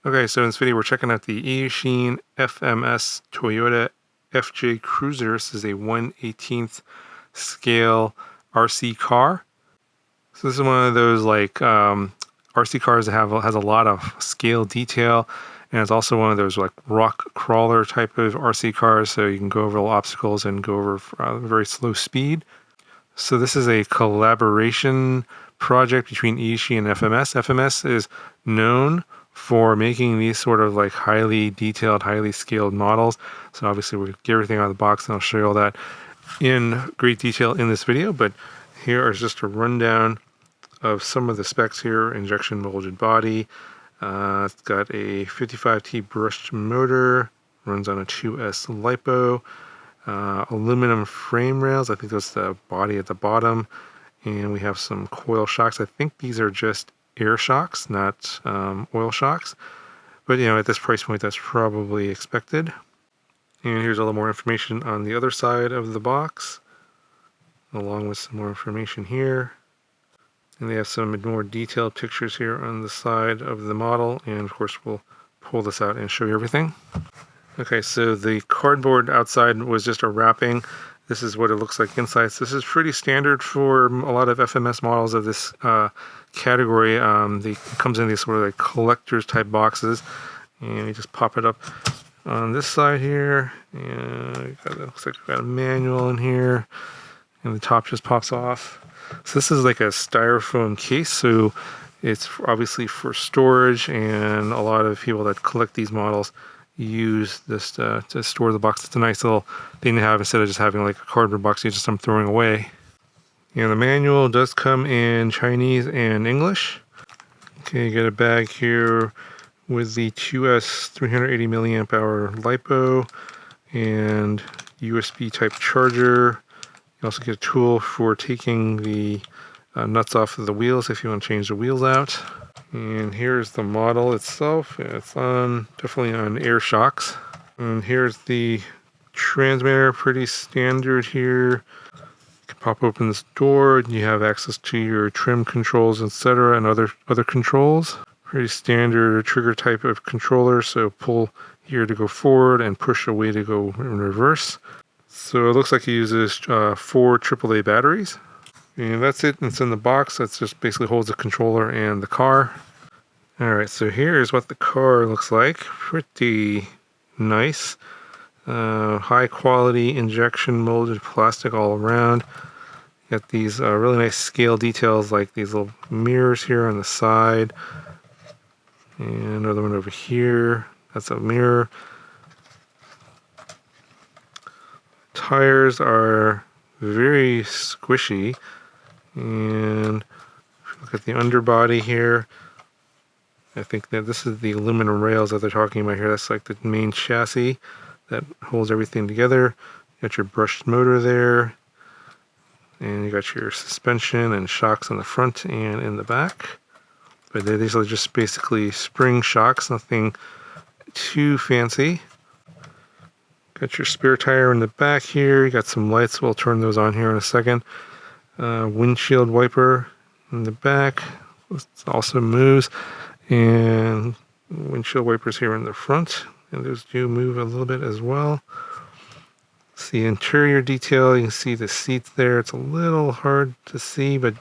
Okay, so in this video we're checking out the Eachine FMS Toyota FJ Cruiser. This is a 1/18th scale RC car. So this is one of those like RC cars that has a lot of scale detail, and it's also one of those like rock crawler type of RC cars, so you can go over obstacles and go over very slow speed. So this is a collaboration project between Eachine and FMS. FMS is known for making these sort of like highly detailed, highly scaled models. So obviously we'll get everything out of the box and I'll show you all that in great detail in this video. But here is just a rundown of some of the specs here. Injection molded body. It's got a 55T brushed motor, runs on a 2S LiPo. Aluminum frame rails. I think that's the body at the bottom. And we have some coil shocks. I think these are just air shocks, not oil shocks. But you know, at this price point, that's probably expected. And here's a little more information on the other side of the box, along with some more information here. And they have some more detailed pictures here on the side of the model. And of course, we'll pull this out and show you everything. Okay, so the cardboard outside was just a wrapping. This is what it looks like inside. So this is pretty standard for a lot of FMS models of this category. It comes in these sort of like collector's type boxes, and you just pop it up on this side here. And it looks like we've got a manual in here, and the top just pops off. So this is like a styrofoam case, so it's obviously for storage, and a lot of people that collect these models use this to store the box. It's a nice little thing to have instead of just having like a cardboard box you just throwing away. And the manual does come in Chinese and English. Okay, you get a bag here with the 2S 380 milliamp hour LiPo and USB type charger. You also get a tool for taking the nuts off of the wheels if you want to change the wheels out. And here's the model itself. It's definitely on air shocks. And here's the transmitter, pretty standard here. You can pop open this door and you have access to your trim controls, etc., and other controls. Pretty standard trigger type of controller, so pull here to go forward and push away to go in reverse. So it looks like it uses 4 AAA batteries. And that's it. It's in the box. That just basically holds the controller and the car. Alright, so here's what the car looks like. Pretty nice. High quality injection molded plastic all around. Got these really nice scale details like these little mirrors here on the side. And another one over here. That's a mirror. Tires are very squishy. And look at the underbody here. I think that this is the aluminum rails that they're talking about here. That's like the main chassis that holds everything together. You got your brushed motor there. And you got your suspension and shocks on the front and in the back. But these are just basically spring shocks, nothing too fancy. Got your spare tire in the back here. You got some lights. We'll turn those on here in a second. Windshield wiper in the back. It also moves. And windshield wipers here in the front. And those do move a little bit as well. It's the interior detail. You can see the seats there. It's a little hard to see, but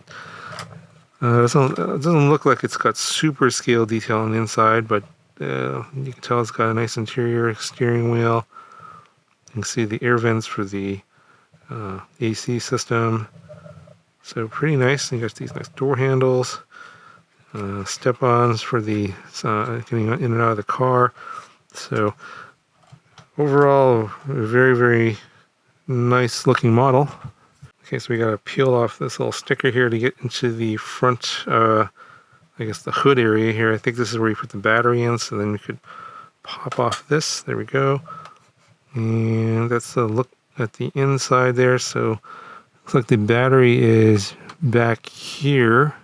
it doesn't look like it's got super scale detail on the inside, but you can tell it's got a nice interior steering wheel. You can see the air vents for the AC system. So pretty nice. You got these nice door handles, step-ons for the getting in and out of the car. So overall, a very, very nice looking model. Okay, so we got to peel off this little sticker here to get into the front, I guess the hood area here. I think this is where you put the battery in, so then you could pop off this. There we go. And that's a look at the inside there. So looks like the battery is back here.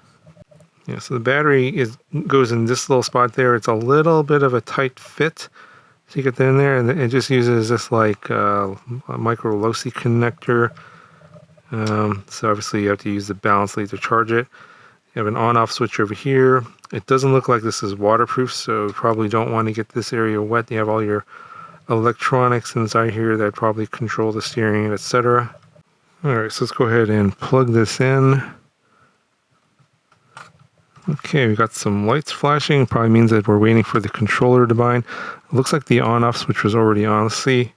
Yeah, so the battery goes in this little spot there. It's a little bit of a tight fit. So you get that in there, and it just uses this like a micro LoSi connector. So obviously you have to use the balance lead to charge it. You have an on-off switch over here. It doesn't look like this is waterproof, so you probably don't want to get this area wet. You have all your electronics inside here that probably control the steering, etc. Alright, so let's go ahead and plug this in. Okay, we got some lights flashing. Probably means that we're waiting for the controller to bind. It looks like the on-off switch was already on. Let's see.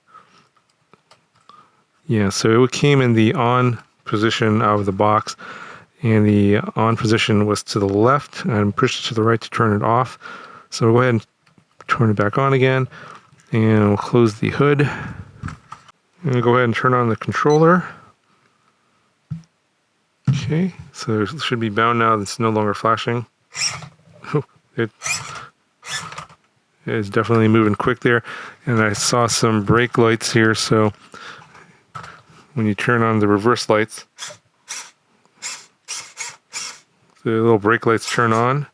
Yeah, so it came in the on position out of the box, and the on position was to the left, and push it to the right to turn it off. So we'll go ahead and turn it back on again, and we'll close the hood. And we'll go ahead and turn on the controller. Okay, so it should be bound now. It's no longer flashing. It is definitely moving quick there. And I saw some brake lights here, so when you turn on the reverse lights, the little brake lights turn on.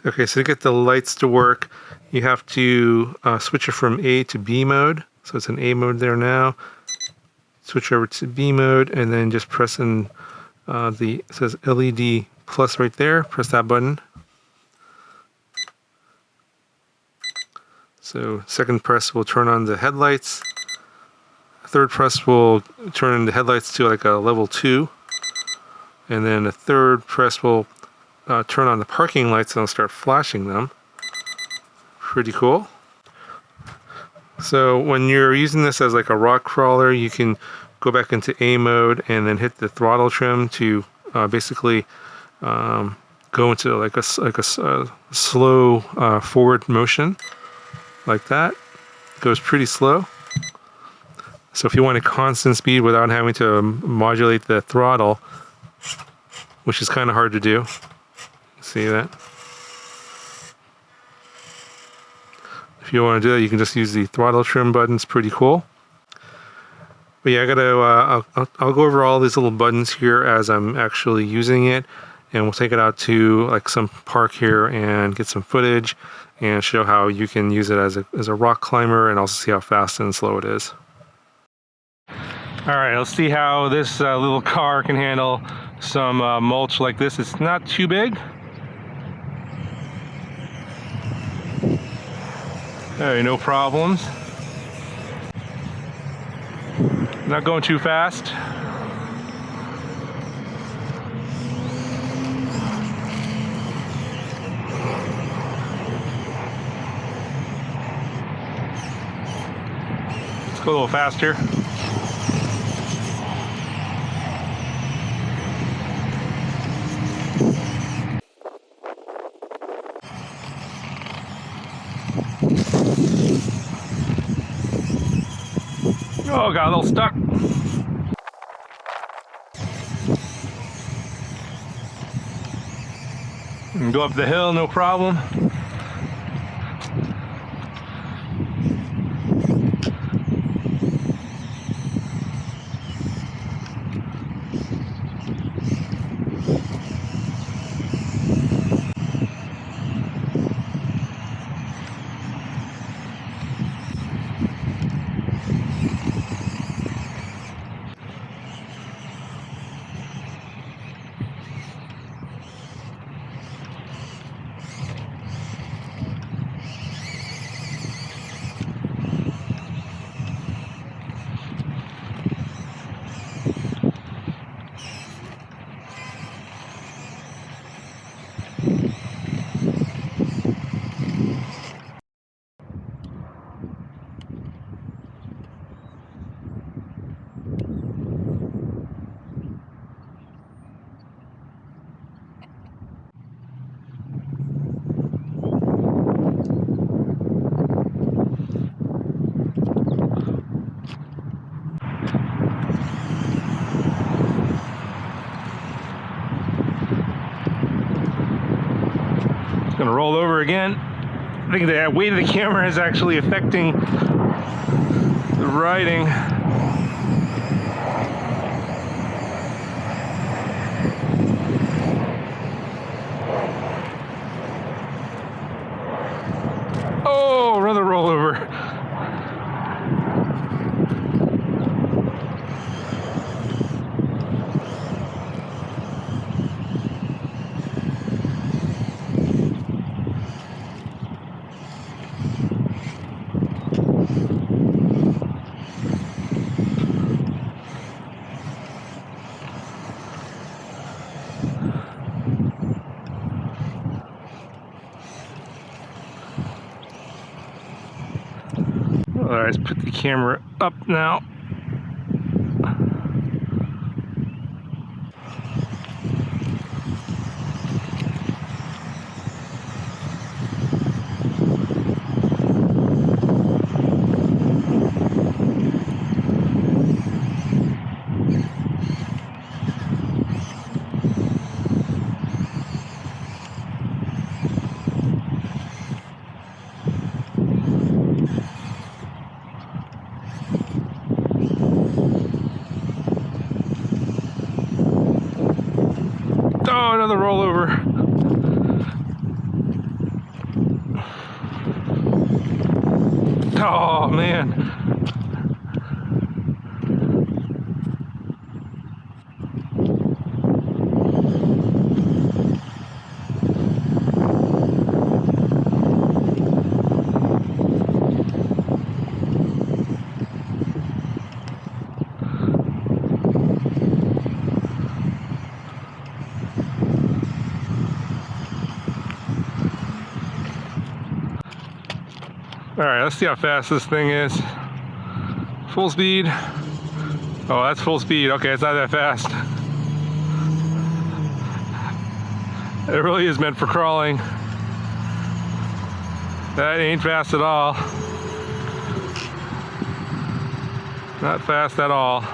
Okay, so to get the lights to work, you have to switch it from A to B mode. So it's in A mode there now. Switch over to B mode, and then just press in it says LED plus right there. Press that button. So second press will turn on the headlights. Third press will turn in the headlights to like a level 2. And then the third press will turn on the parking lights and it'll start flashing them. Pretty cool. So when you're using this as like a rock crawler, you can go back into A mode and then hit the throttle trim to basically go into like a slow forward motion like that. It goes pretty slow. So if you want a constant speed without having to modulate the throttle, which is kind of hard to do, see that? If you want to do that, you can just use the throttle trim button. It's pretty cool. But yeah, I'll go over all these little buttons here as I'm actually using it, and we'll take it out to like some park here and get some footage and show how you can use it as a rock climber, and also see how fast and slow it is. All right, let's see how this little car can handle some mulch like this. It's not too big. Hey, no problems. Not going too fast. Let's go a little faster. Oh, got a little stuck. And go up the hill, no problem. Gonna roll over again. I think the weight of the camera is actually affecting the riding. Oh, another rollover. Alright, let's put the camera up now. Oh, another rollover. Oh, man. Alright, let's see how fast this thing is. Full speed. Oh, that's full speed. Okay, it's not that fast. It really is meant for crawling. That ain't fast at all. Not fast at all.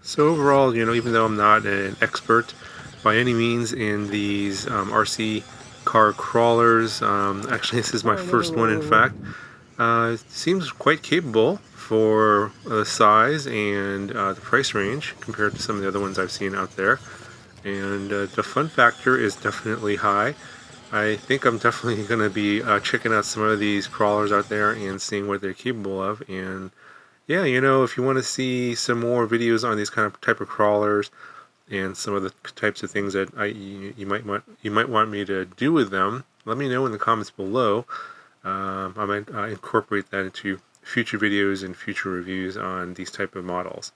So overall, you know, even though I'm not an expert by any means in these RC car crawlers, actually this is my first one in fact, it seems quite capable for the size and the price range compared to some of the other ones I've seen out there. And the fun factor is definitely high. I think I'm definitely going to be checking out some of these crawlers out there and seeing what they're capable of. And yeah, you know, if you want to see some more videos on these kind of type of crawlers and some of the types of things that you might want me to do with them, let me know in the comments below. I might incorporate that into future videos and future reviews on these type of models.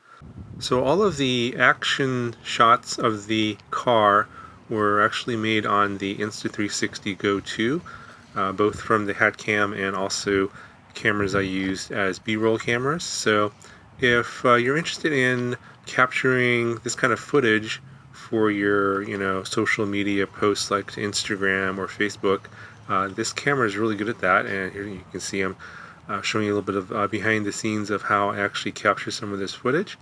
So all of the action shots of the car were actually made on the Insta360 Go 2, both from the head cam and also cameras I used as B-roll cameras. So if you're interested in capturing this kind of footage for your, you know, social media posts like Instagram or Facebook, this camera is really good at that. And here you can see I'm showing you a little bit of behind the scenes of how I actually capture some of this footage.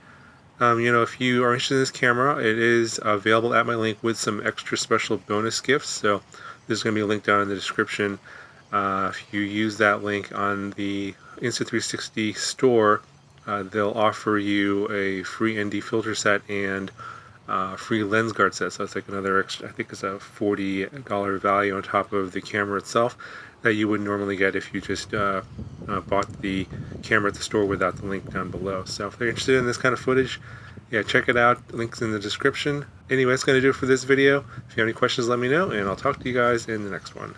You know, if you are interested in this camera, it is available at my link with some extra special bonus gifts. So there's going to be a link down in the description. If you use that link on the Insta360 store, they'll offer you a free ND filter set and free lens guard set. So that's like another extra, I think it's a $40 value on top of the camera itself that you would normally get if you just bought the camera at the store without the link down below. So if they're interested in this kind of footage, yeah, check it out. Links in the description. Anyway, that's going to do it for this video. If you have any questions, let me know, and I'll talk to you guys in the next one.